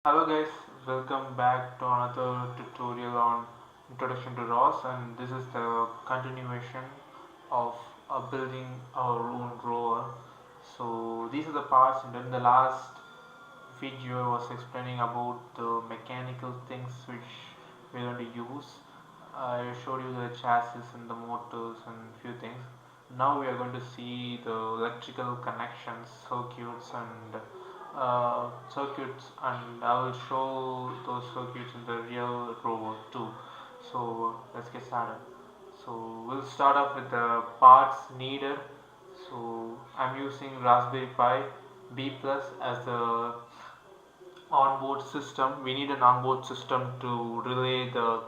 Hello guys, welcome back to another tutorial on Introduction to ROS, and this is the continuation of building our own rover. So these are the parts, and in the last video I was explaining about the mechanical things which we're going to use. I showed you the chassis and the motors and few things. Now we are going to see the electrical connections, circuits, and I will show those circuits in the real rover too. So let's get started. So we'll start off with the parts needed. So I'm using Raspberry Pi B Plus as the onboard system. We need an onboard system to relay uh,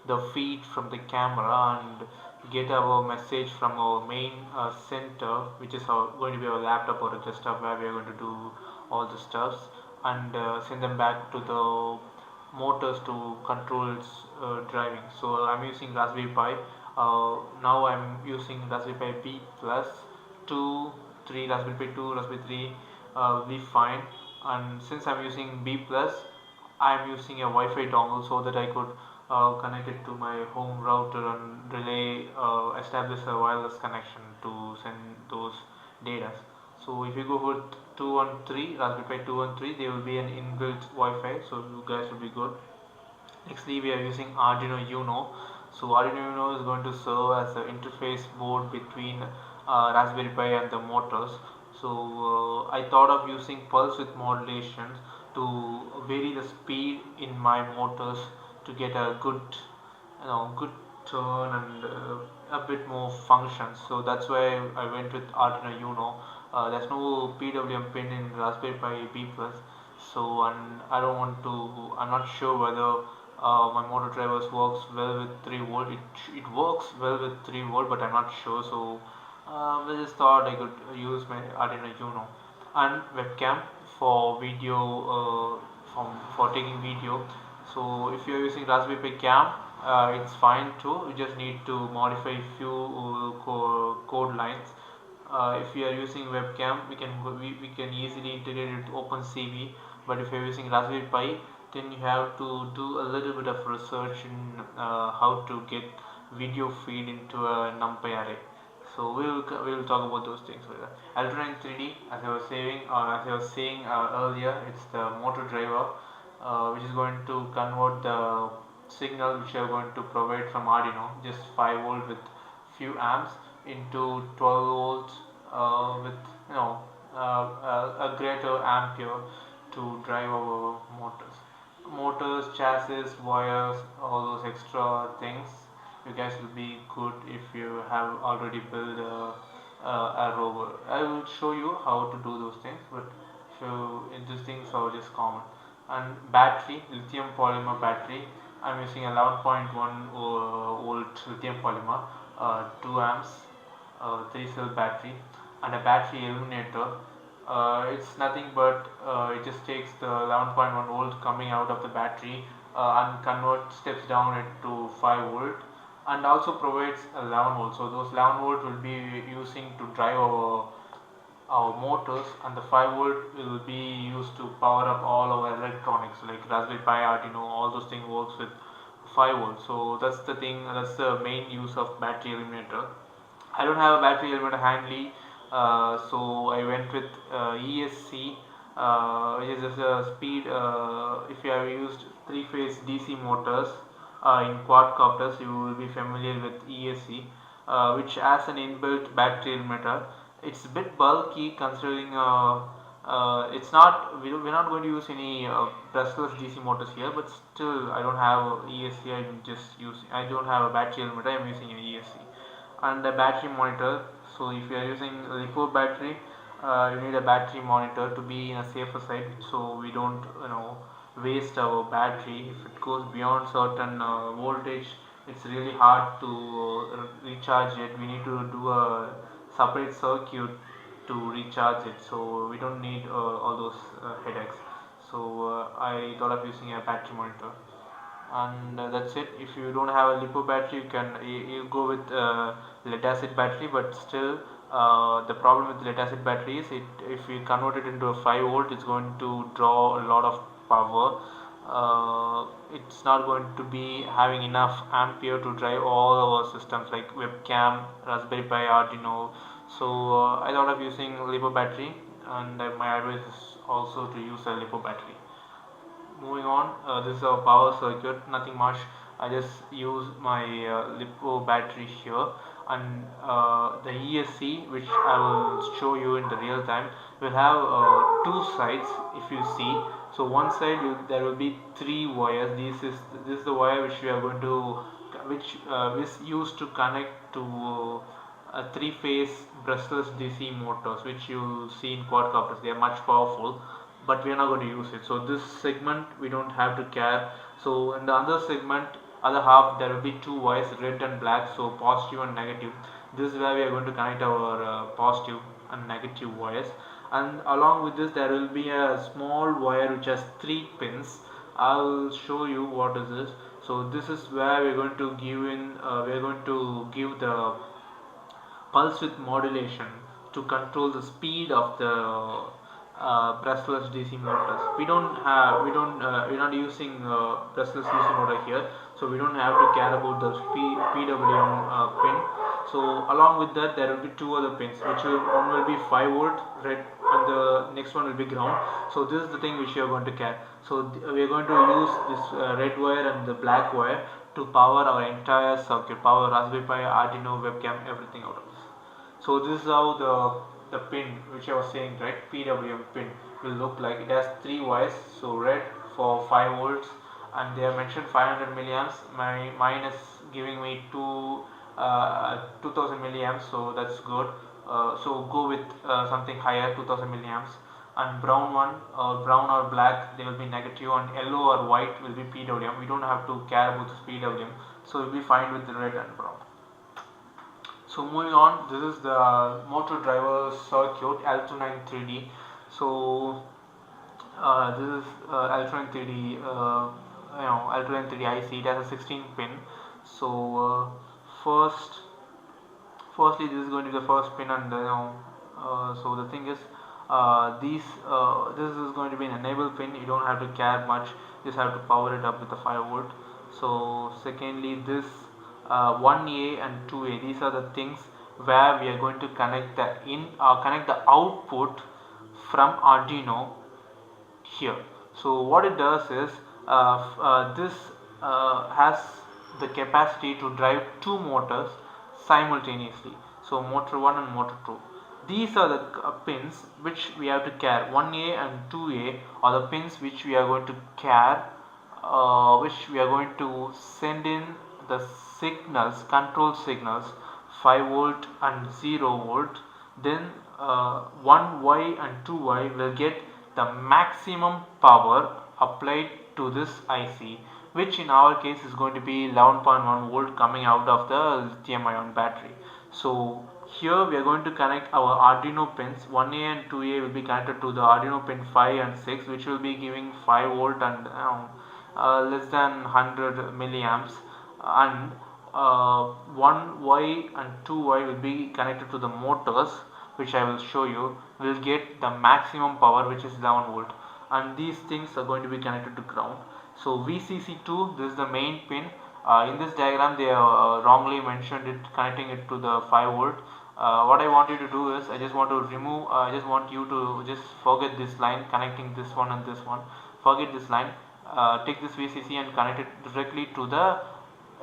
the feed from the camera and get our message from our main center, which is going to be our laptop or a desktop where we are going to do all the stuffs, and send them back to the motors to control its driving. So I'm using Raspberry Pi. Now I'm using Raspberry Pi B plus 2, 3, Raspberry Pi 2, Raspberry 3 will be fine. And since I'm using B plus, I'm using a Wi-Fi dongle so that I could connect it to my home router and establish a wireless connection to send those data. So if you go with 2 and 3, Raspberry Pi 2 and 3, there will be an inbuilt Wi-Fi, so you guys will be good. Nextly, we are using Arduino Uno. So Arduino Uno is going to serve as the interface board between Raspberry Pi and the motors. So I thought of using pulse width modulations to vary the speed in my motors to get a good turn and a bit more functions. So that's why I went with Arduino Uno. There's no PWM pin in Raspberry Pi B plus, so and I don't want to. I'm not sure whether my motor drivers works well with 3 volt. It works well with 3 volt, but I'm not sure. So I just thought I could use my Arduino Uno and webcam for video, for taking video. So if you're using Raspberry Pi cam, it's fine too. You just need to modify few code lines. If you are using webcam, we can easily integrate it with OpenCV. But if you're using Raspberry Pi, then you have to do a little bit of research in how to get video feed into a NumPy array. So we will talk about those things later. Electronic 3D, as I was saying earlier, it's the motor driver, which is going to convert the signal which you are going to provide from Arduino, just 5 volt with few amps, into 12 volts with a greater ampere to drive our motors, chassis, wires, all those extra things. You guys will be good if you have already built a rover. I will show you how to do those things, but these things are just common. And battery, lithium polymer battery. I'm using 11.1 volt lithium polymer, 2 amps, 3 cell battery, and a battery illuminator. It's nothing but it just takes the 11.1 volt coming out of the battery and steps down it to 5 volt, and also provides 11 volt. So those 11 volt will be using to drive our motors, and the 5 volt will be used to power up all our electronics like Raspberry Pi, Arduino, all those things works with 5 volts. So that's the thing, that's the main use of battery eliminator. I don't have a battery eliminator handy, so I went with ESC, which is just a speed. If you have used 3-phase DC motors in quadcopters, you will be familiar with ESC, which has an inbuilt battery limiter. It's a bit bulky considering it's not we're not going to use any brushless DC motors here, but still I don't have ESC. I don't have a battery limiter. I'm using an ESC and a battery monitor. So if you are using LiPo battery, you need a battery monitor to be in a safer side, so we don't waste our battery. If it goes beyond certain voltage, it's really hard to recharge it. We need to do a separate circuit to recharge it, so we don't need all those headaches. So I thought of using a battery monitor, and that's it. If you don't have a lipo battery, you go with lead acid battery, but still The problem with lead acid battery is if we convert it into a 5 volt, it's going to draw a lot of power. It's not going to be having enough ampere to drive all our systems like webcam, Raspberry Pi, Arduino. So I thought of using LiPo battery, and my advice is also to use a LiPo battery. Moving on, this is our power circuit, nothing much. I just use my LiPo battery here, and the ESC, which I will show you in the real time, will have two sides. If you see, so one side there will be three wires. This is the wire which we are going to, which is used to connect to three-phase brushless DC motors, which you see in quadcopters. They are much powerful, but we are not going to use it. So this segment we don't have to care. So in the other segment, other half, there will be two wires, red and black, so positive and negative. This is where we are going to connect our positive and negative wires, and along with this there will be a small wire which has 3 pins. I'll show you what is this. So this is where we're going to give in, we're going to give the pulse width modulation to control the speed of the brushless DC motors. We're not using brushless DC motor here, so we don't have to care about the PWM pin. So along with that, there will be two other pins, one will be 5 volt red, and the next one will be ground. So this is the thing which we are going to care. So we are going to use this red wire and the black wire to power our entire circuit, power Raspberry Pi, Arduino, webcam, everything out of this. So this is how the pin which I was saying, right, PWM pin will look like. It has 3 wires, so red for 5 volts, and they have mentioned 500 milliamps. Mine is giving me 2000 milliamps, so that's good. So go with something higher, 2000 milliamps. And brown one, brown or black, they will be negative, and yellow or white will be PWM. We don't have to care about this PWM, so we'll be fine with the red and brown. So moving on, this is the motor driver circuit L293D. So this is L293D, L293D IC. It has a 16 pin. So firstly, this is going to be the first pin, and so the thing is, this is going to be an enable pin. You don't have to care much. You just have to power it up with the 5 volt. So secondly, this 1A and 2A, these are the things where we are going to connect the output from Arduino here. So what it does is, this has the capacity to drive two motors simultaneously. So motor 1 and motor 2. These are the pins which we have to care. 1A and 2A are the pins which we are going to care, which we are going to send in the signals, control signals, 5 volt and 0 volt. Then 1Y and 2Y will get the maximum power applied to this IC, which in our case is going to be 11.1 volt coming out of the lithium ion battery. So here we are going to connect our Arduino pins. 1A and 2A will be connected to the Arduino pin 5 and 6, which will be giving 5 volt and less than 100 milliamps, and 1Y and 2Y will be connected to the motors, which I will show you, will get the maximum power, which is 11 volt, and these things are going to be connected to ground. So VCC2, this is the main pin. In this diagram they wrongly mentioned it, connecting it to the 5 volt. What I want you to do is, I just want you to just forget this line, connecting this one and this one. Forget this line. Take this VCC and connect it directly to the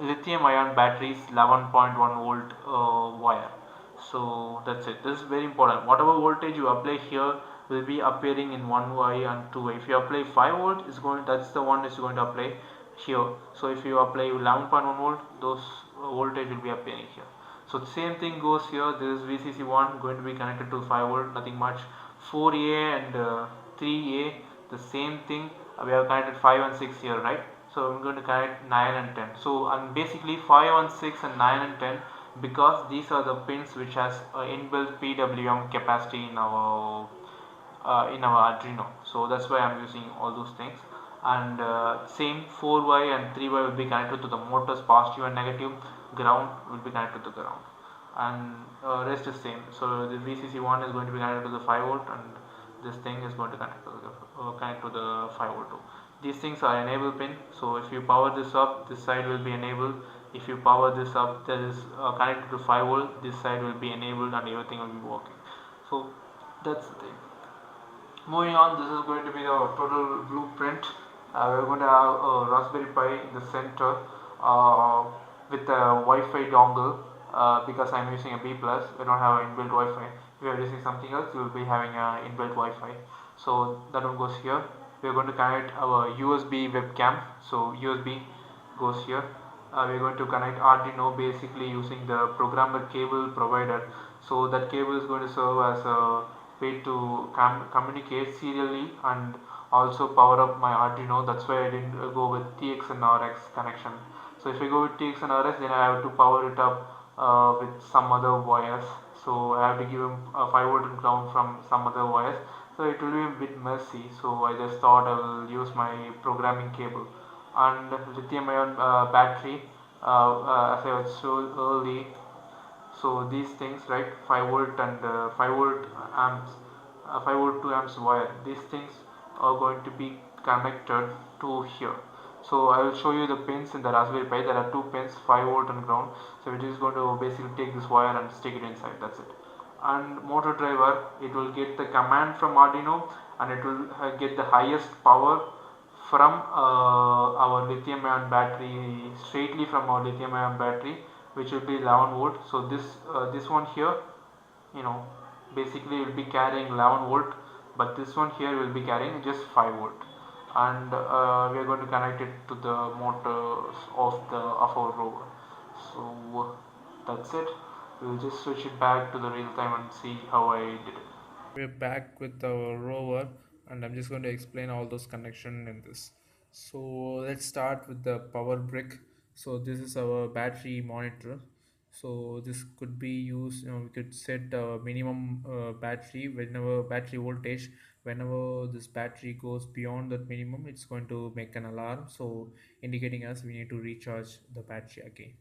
lithium ion batteries 11.1 volt wire. So that's it. This is very important. Whatever voltage you apply here will be appearing in 1Y and 2Y. If you apply 5 volt, that's the one is going to apply here. So if you apply 11.1 volt, those voltage will be appearing here. So the same thing goes here. This is VCC1 going to be connected to 5 volt, nothing much. 4A and 3A, the same thing. We have connected 5 and 6 here, right? So I'm going to connect 9 and 10. So and basically 5 and 6 and 9 and 10, because these are the pins which has inbuilt PWM capacity in our Arduino. So that's why I'm using all those things. And same 4Y and 3Y will be connected to the motors, positive and negative. Ground will be connected to ground. and rest is same. So the VCC1 is going to be connected to the 5 volt, and this thing is going to connect to the 5 volt too. These things are enable pin. So if you power this up, this side will be enabled. If you power this up, that is connected to 5 volt, this side will be enabled and everything will be working. So that's the thing. Moving on, this is going to be the total blueprint. We're going to have a Raspberry Pi in the center uh, with a Wi-Fi dongle because I'm using a B+. We don't have an inbuilt Wi-Fi. If you are using something else, you will be having an inbuilt Wi-Fi. So that one goes here. We're going to connect our USB webcam. So USB goes here. We're going to connect Arduino basically using the programmer cable provided. So that cable is going to serve as a way to communicate serially and also power up my Arduino. That's why I didn't go with TX and RX connection. So if I go with TX and RX, then I have to power it up with some other wires. So I have to give him a 5 volt ground from some other wires. So it will be a bit messy. So I just thought I will use my programming cable and lithium ion battery as I was so early. So these things, right, 5 volt and 5 volt amps, 5 volt 2 amps wire, these things are going to be connected to here. So I will show you the pins in the Raspberry Pi. There are two pins, 5 volt and ground. So it is going to basically take this wire and stick it inside. That's it. And motor driver, it will get the command from Arduino and it will get the highest power from our lithium ion battery, straightly from our lithium ion battery, which will be 11 volt. So this one here, you know, basically will be carrying 11 volt, but this one here will be carrying just 5 volt, and we are going to connect it to the motors of our rover. So that's it. We'll just switch it back to the real time and see how I did it. We're back with our rover, and I'm just going to explain all those connection in this. So let's start with the power brick. So this is our battery monitor. So this could be used, we could set a minimum battery whenever battery voltage. Whenever this battery goes beyond that minimum, it's going to make an alarm, so indicating us we need to recharge the battery again.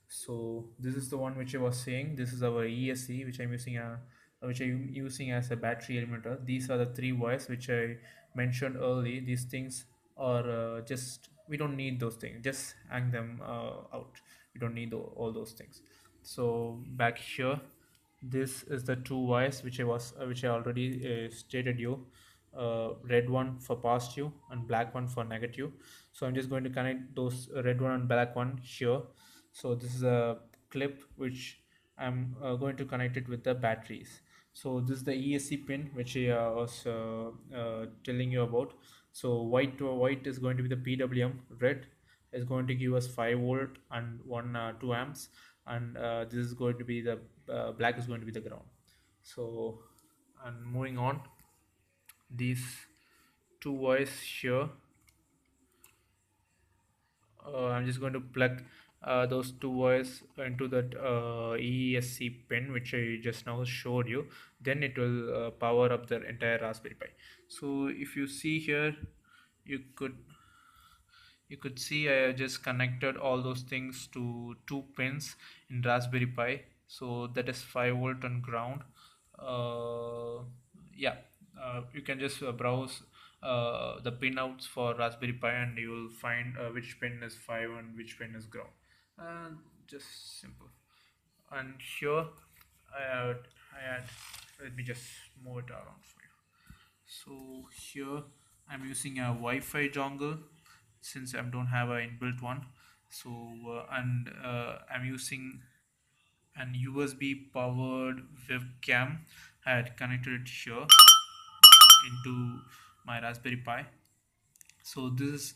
So this is the one which I was saying. This is our ESC, which I'm using as a battery emitter. These are the three wires which I mentioned early. These things are just, we don't need those things. Just hang them out. We don't need all those things. So back here, this is the two wires which I already stated you. Red one for positive and black one for negative. So I'm just going to connect those red one and black one here. So this is a clip which I'm going to connect it with the batteries. So this is the ESC pin which I was telling you about. So white is going to be the PWM, red is going to give us 5 volt and 2 amps, and this is going to be the black is going to be the ground. So, and moving on, these two wires here, I'm just going to plug those two wires into that ESC pin which I just now showed you. Then it will power up the entire Raspberry Pi. So if you see here, you could see I just connected all those things to two pins in Raspberry Pi. So that is 5 volt and ground. Uh, yeah, you can just browse the pinouts for Raspberry Pi and you will find which pin is 5 and which pin is ground. Just simple. And here I had, let me just move it around for you. So here I'm using a Wi-Fi dongle since I don't have an inbuilt one. So and I'm using an USB powered webcam. I had connected it here into my Raspberry Pi. So this is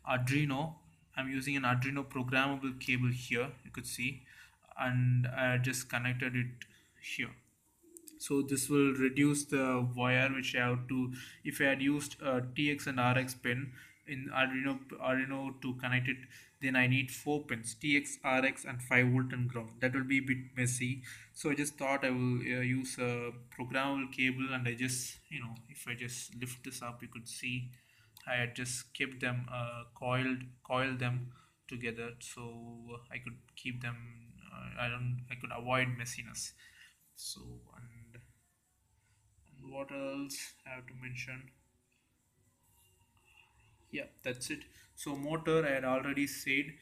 Arduino. I'm using an Arduino programmable cable here, you could see, and I just connected it here. So this will reduce the wire which I have to, if I had used a TX and RX pin in Arduino to connect it, then I need 4 pins, TX, RX and 5 volt and ground. That will be a bit messy. So I just thought I will use a programmable cable, and I just, if I just lift this up, you could see I had just kept them coiled them together, so I could keep them I could avoid messiness. So and what else I have to mention? Yeah, that's it. So motor, I had already said,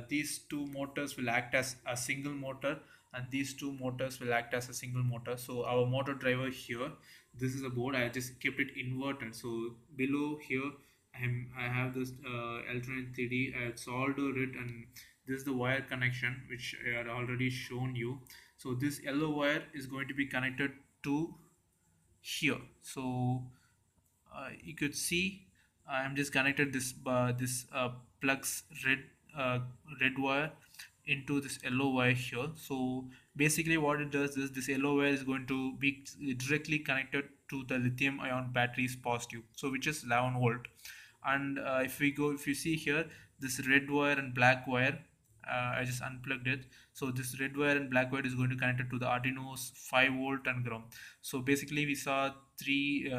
these two motors will act as a single motor, and these two motors will act as a single motor. So our motor driver here, this is a board. I just kept it inverted. So below here, I have this alternate 3D. I had soldered it, and this is the wire connection which I had already shown you. So this yellow wire is going to be connected to here. So you could see I'm just connected this plugs uh, red wire into this yellow wire here. So basically what it does is this yellow wire is going to be directly connected to the lithium ion battery's positive, so which is 11 volt. And if you see here, this red wire and black wire, I just unplugged it. So this red wire and black wire is going to connect it to the Arduino's 5 volt and ground. So basically we saw three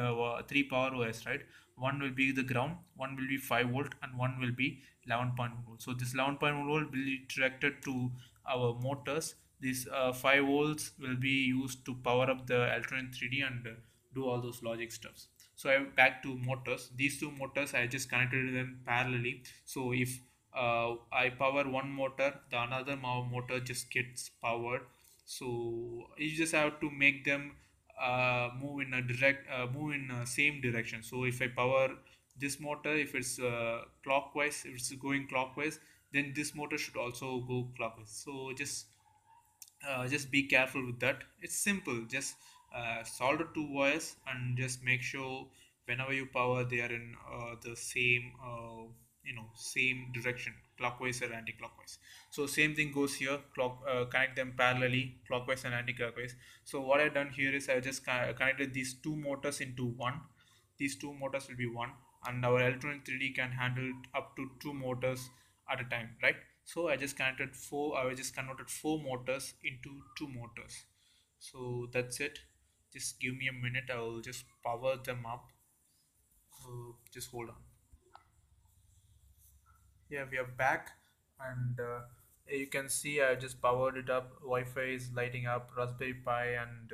power wires, right? One will be the ground, one will be 5 volt, and one will be 11.1 volt. So this 11.1 volt will be directed to our motors. These 5 volts will be used to power up the Alternate 3D and do all those logic stuffs. So I back to motors. These two motors I just connected them parallelly. So if I power one motor, the another motor just gets powered. So you just have to make them move in same direction. So if I power this motor, if it's clockwise, if it's going clockwise, then this motor should also go clockwise. So just be careful with that. It's simple. Just solder two wires and just make sure whenever you power they are in the same same direction, clockwise or anti-clockwise. So same thing goes here. Connect them parallelly, clockwise and anti-clockwise. So what I've done here is I just connected these two motors into one. These two motors will be one, and our electronic 3D can handle up to two motors at a time, right? So I just converted four motors into two motors. So that's it. Just give me a minute, I will just power them up. Just hold on. Yeah, we are back, and you can see I just powered it up. Wi-Fi is lighting up, Raspberry Pi and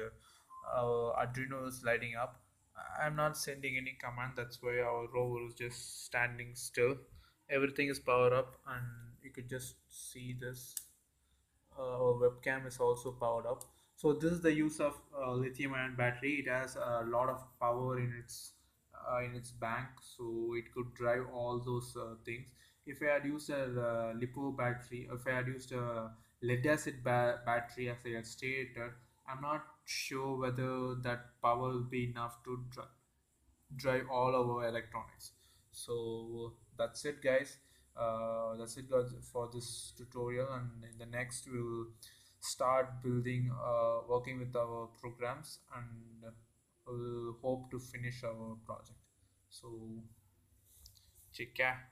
Arduino is lighting up. I'm not sending any command, that's why our rover is just standing still. Everything is powered up, and you could just see this. Our webcam is also powered up. So this is the use of lithium ion battery. It has a lot of power in its bank, so it could drive all those things. If I had used a lipo battery, if I had used a lead acid battery as I had stated, I'm not sure whether that power will be enough to drive all our electronics. So that's it, guys. That's it, guys, for this tutorial, and in the next we'll start building working with our programs, and we'll hope to finish our project. So take care.